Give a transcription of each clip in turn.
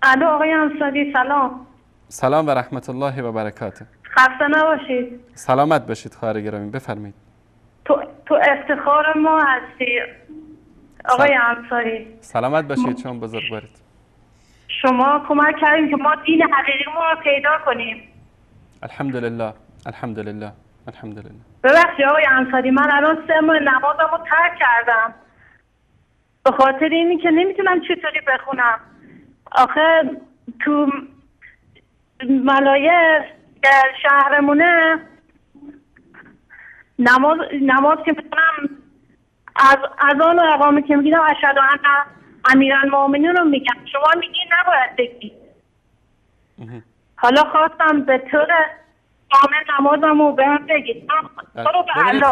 الو آقای انصاری، سلام. سلام و رحمت الله و برکاته. خسته نباشید. سلامت باشید خواهر گرامی، بفرمایید. تو افتخار ما هستی آقای انصاری. سلامت باشید، شما بزرگوارید. شما کمک کردیم که ما دین حقیقی ما رو پیدا کنیم. الحمدلله الحمدلله الحمدلله. ببخشید آقای انصاری، من الان 3 ماه نمازم رو ترک کردم به خاطر اینی که نمیتونم چطوری بخونم. آخه تو ملایه در شهرمونه نماز که میتونم از آن اقامه که میگیدم اشهد ان امیرالمؤمنین رو میگم، شما میگی نباید بگید. حالا خواستم به طور کامل نمازم رو به هم بگید. ببینید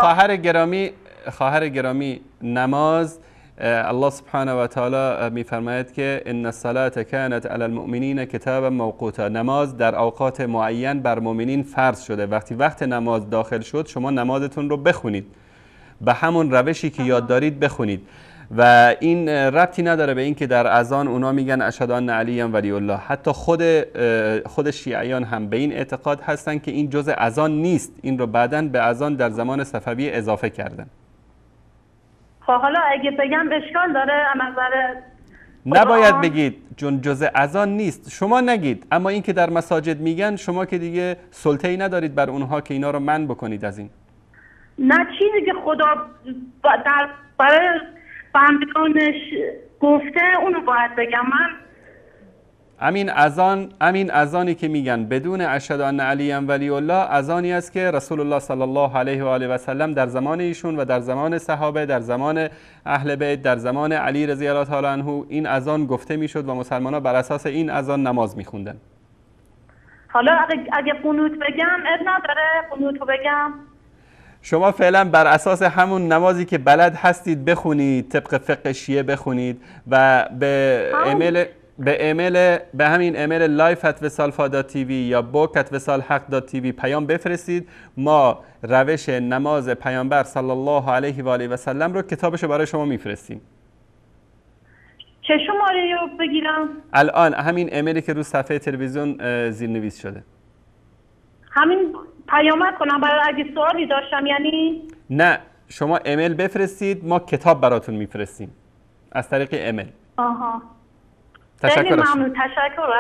خواهر گرامی، نماز الله سبحانه و تعالی میفرماید که ان الصلاة كانت علی المؤمنین کتابا موقوتا. نماز در اوقات معین بر مؤمنین فرض شده. وقت نماز داخل شد شما نمازتون رو بخونید، به همون روشی که یاد دارید بخونید و این ربطی نداره به این که در اذان اونا میگن اشهد ان علی ولی الله. حتی خود شیعیان هم به این اعتقاد هستن که این جزء اذان نیست، این رو بعداً به اذان در زمان صفوی اضافه کردن. خب حالا اگه بگم اشکال داره نظر؟ نباید بگید، چون جزء اذان نیست. شما نگید، اما این که در مساجد میگن شما که دیگه سلطه‌ای ندارید بر اونها که اینا رو منع بکنید از این. نه، چیزی که خدا برای بندگانش گفته اونو باید بگم من. امین اذانی که میگن بدون اشهد ان علی ولی الله، اذانی است که رسول الله صلی الله علیه و آله و سلم در زمان ایشون و در زمان صحابه، در زمان اهل بیت، در زمان علی رضی الله تعالی عنه این اذان گفته میشد و مسلمان‌ها بر اساس این اذان نماز میخوندن. حالا اگه قنوت بگم اب نداره؟ قنوتو بگم؟ شما فعلا بر اساس همون نمازی که بلد هستید بخونید، طبق فقه شیعه بخونید و به همین ایمیل live@وصالفا.tv یا book@وصالحق.tv پیام بفرستید. ما روش نماز پیامبر صلی الله علیه و آله و سلم رو کتابش رو برای شما میفرستیم. چه شماره رو بگیرم؟ الان همین ایمیلی که رو صفحه تلویزیون زیرنویس شده. همین پیامک کنم برای اگه سوالی داشتم یعنی؟ نه، شما ایمیل بفرستید، ما کتاب براتون میفرستیم از طریق ایمیل. آها. تشکر. خیلی ممنون.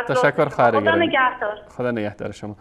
تشکر خواهر گرامی. خدا نگهدار. خدا نگهدار شما.